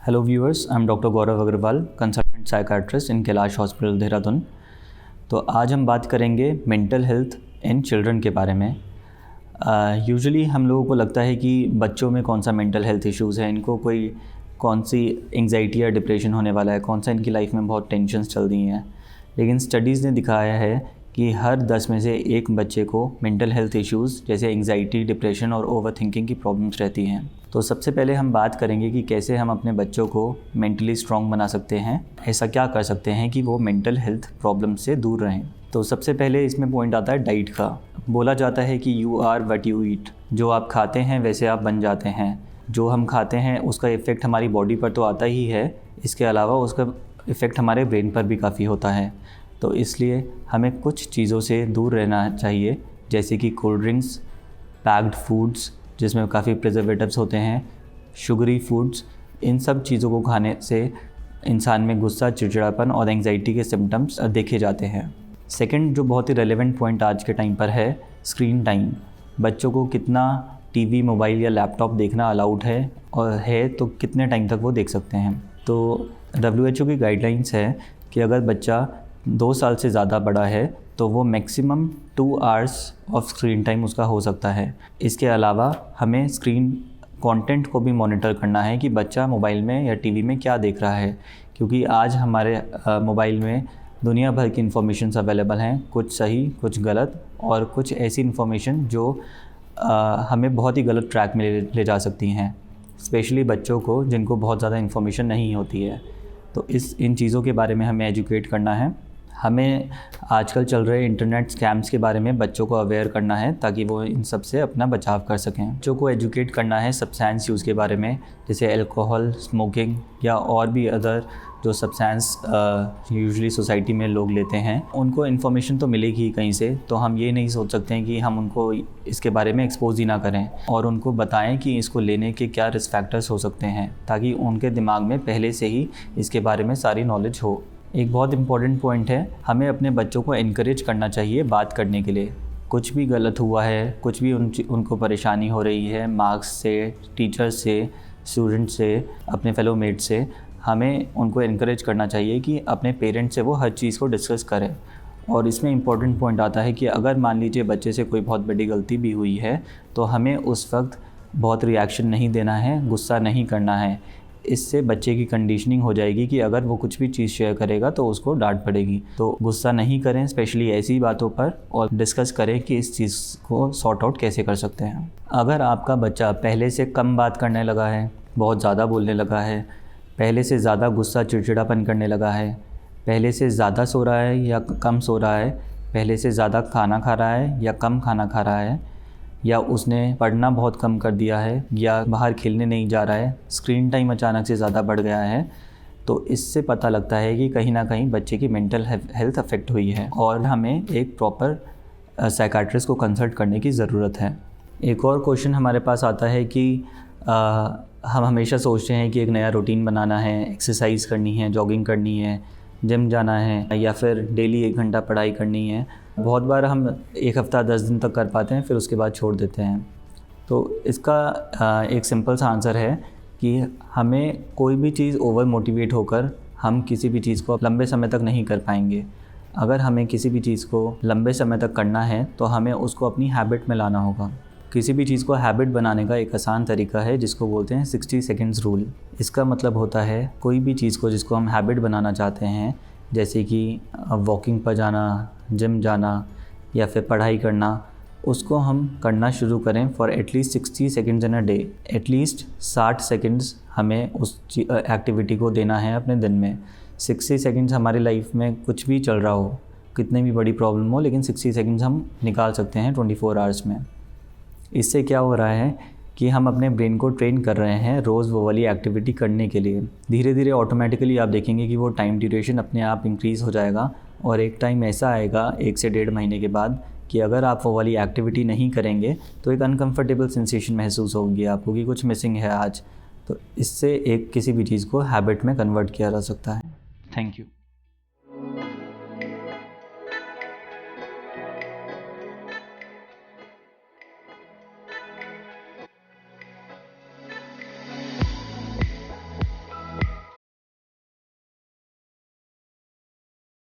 Hello viewers, I am doctor Gaurav Agarwal, consultant psychiatrist in Kailash hospital Dehradun. तो आज हम बात करेंगे मेंटल हेल्थ इन चिल्ड्रन के बारे में। यूजुअली हम लोगों को लगता है कि बच्चों में कौन सा मेंटल हेल्थ इश्यूज़ है, इनको कोई कौन सी एंग्जाइटी या डिप्रेशन होने वाला है, कौन सा इनकी लाइफ में बहुत टेंशन्स चल रही हैं। लेकिन स्टडीज़ ने दिखाया है कि हर 10 में से एक बच्चे को मेंटल हेल्थ इश्यूज़ जैसे एंग्जाइटी, डिप्रेशन और ओवर थिंकिंग की प्रॉब्लम्स रहती हैं। तो सबसे पहले हम बात करेंगे कि कैसे हम अपने बच्चों को मेंटली स्ट्रॉन्ग बना सकते हैं, ऐसा क्या कर सकते हैं कि वो मेंटल हेल्थ प्रॉब्लम से दूर रहें। तो सबसे पहले इसमें पॉइंट आता है डाइट का। बोला जाता है कि you are what you eat, जो आप खाते हैं वैसे आप बन जाते हैं। जो हम खाते हैं उसका इफ़ेक्ट हमारी बॉडी पर तो आता ही है, इसके अलावा उसका इफ़ेक्ट हमारे ब्रेन पर भी काफ़ी होता है। तो इसलिए हमें कुछ चीज़ों से दूर रहना चाहिए, जैसे कि कोल्ड ड्रिंक्स, पैक्ड फूड्स जिसमें काफ़ी प्रिजर्वेटिव्स होते हैं, शुगरी फूड्स। इन सब चीज़ों को खाने से इंसान में गुस्सा, चिड़चिड़ापन और एंग्जाइटी के सिम्टम्स देखे जाते हैं। सेकंड, जो बहुत ही रेलेवेंट पॉइंट आज के टाइम पर है, स्क्रीन टाइम। बच्चों को कितना टीवी, मोबाइल या लैपटॉप देखना अलाउड है, और है तो कितने टाइम तक वो देख सकते हैं। तो WHO की गाइडलाइंस है कि अगर बच्चा 2 साल से ज़्यादा बड़ा है तो वो maximum 2 hours of screen time उसका हो सकता है। इसके अलावा हमें स्क्रीन कंटेंट को भी मॉनिटर करना है कि बच्चा मोबाइल में या टीवी में क्या देख रहा है, क्योंकि आज हमारे मोबाइल में दुनिया भर की इन्फॉर्मेशंस अवेलेबल हैं, कुछ सही, कुछ गलत, और कुछ ऐसी इन्फॉर्मेशन जो हमें बहुत ही गलत ट्रैक में ले जा सकती हैं, स्पेशली बच्चों को जिनको बहुत ज़्यादा इन्फॉर्मेशन नहीं होती है। तो इन चीज़ों के बारे में हमें एजुकेट करना है। हमें आजकल चल रहे इंटरनेट स्कैम्स के बारे में बच्चों को अवेयर करना है, ताकि वो इन सब से अपना बचाव कर सकें। बच्चों को एजुकेट करना है सब्सटेंस यूज़ के बारे में, जैसे अल्कोहल, स्मोकिंग या और भी अदर जो सब्सटेंस यूजुअली सोसाइटी में लोग लेते हैं। उनको इन्फॉर्मेशन तो मिलेगी ही कहीं से, तो हम ये नहीं सोच सकते हैं कि हम उनको इसके बारे में एक्सपोज ही ना करें, और उनको बताएं कि इसको लेने के क्या रिस्क फैक्टर्स हो सकते हैं, ताकि उनके दिमाग में पहले से ही इसके बारे में सारी नॉलेज हो। एक बहुत इंपॉर्टेंट पॉइंट है, हमें अपने बच्चों को इनकरेज करना चाहिए बात करने के लिए। कुछ भी गलत हुआ है, कुछ भी उनको परेशानी हो रही है मार्क्स से, टीचर से, स्टूडेंट से, अपने फेलो मेट से, हमें उनको इनकरेज करना चाहिए कि अपने पेरेंट्स से वो हर चीज़ को डिस्कस करें। और इसमें इम्पॉर्टेंट पॉइंट आता है कि अगर मान लीजिए बच्चे से कोई बहुत बड़ी गलती भी हुई है, तो हमें उस वक्त बहुत रिएक्शन नहीं देना है, गुस्सा नहीं करना है। इससे बच्चे की कंडीशनिंग हो जाएगी कि अगर वो कुछ भी चीज़ शेयर करेगा तो उसको डांट पड़ेगी। तो गुस्सा नहीं करें, स्पेशली ऐसी बातों पर, और डिस्कस करें कि इस चीज़ को सॉर्ट आउट कैसे कर सकते हैं। अगर आपका बच्चा पहले से कम बात करने लगा है, बहुत ज़्यादा बोलने लगा है, पहले से ज़्यादा गुस्सा, चिड़चिड़ापन करने लगा है, पहले से ज़्यादा सो रहा है या कम सो रहा है, पहले से ज़्यादा खाना खा रहा है या कम खाना खा रहा है, या उसने पढ़ना बहुत कम कर दिया है, या बाहर खेलने नहीं जा रहा है, स्क्रीन टाइम अचानक से ज़्यादा बढ़ गया है, तो इससे पता लगता है कि कहीं ना कहीं बच्चे की मेंटल हेल्थ अफेक्ट हुई है, और हमें एक प्रॉपर साइकाट्रिस्ट को कंसल्ट करने की ज़रूरत है। एक और क्वेश्चन हमारे पास आता है कि हम हमेशा सोचते हैं कि एक नया रूटीन बनाना है, एक्सरसाइज करनी है, जॉगिंग करनी है, जिम जाना है, या फिर डेली 1 घंटा पढ़ाई करनी है। बहुत बार हम 1 हफ़्ता 10 दिन तक कर पाते हैं, फिर उसके बाद छोड़ देते हैं। तो इसका एक सिंपल सा आंसर है कि हमें कोई भी चीज़ ओवर मोटिवेट होकर हम किसी भी चीज़ को लंबे समय तक नहीं कर पाएंगे। अगर हमें किसी भी चीज़ को लंबे समय तक करना है तो हमें उसको अपनी हैबिट में लाना होगा। किसी भी चीज़ को हैबिट बनाने का एक आसान तरीका है जिसको बोलते हैं 60 सेकेंड्स रूल। इसका मतलब होता है कोई भी चीज़ को जिसको हम हैबिट बनाना चाहते हैं, जैसे कि वॉकिंग पर जाना, जिम जाना, या फिर पढ़ाई करना, उसको हम करना शुरू करें for at least 60 seconds in a day. At least 60 seconds हमें उस एक्टिविटी को देना है अपने दिन में। 60 सेकेंड्स हमारी लाइफ में कुछ भी चल रहा हो, कितनी भी बड़ी प्रॉब्लम हो, लेकिन 60 सेकेंड्स हम निकाल सकते हैं 24 आवर्स में। इससे क्या हो रहा है कि हम अपने ब्रेन को ट्रेन कर रहे हैं रोज़ वो वाली एक्टिविटी करने के लिए। धीरे धीरे ऑटोमेटिकली आप देखेंगे कि वो टाइम ड्यूरेशन अपने आप इंक्रीज़ हो जाएगा, और एक टाइम ऐसा आएगा 1 से 1.5 महीने के बाद कि अगर आप वो वाली एक्टिविटी नहीं करेंगे तो एक अनकंफर्टेबल सेंसेशन महसूस होगी आपको कि कुछ मिसिंग है आज। तो इससे किसी भी चीज़ को हैबिट में कन्वर्ट किया जा सकता है। Thank you.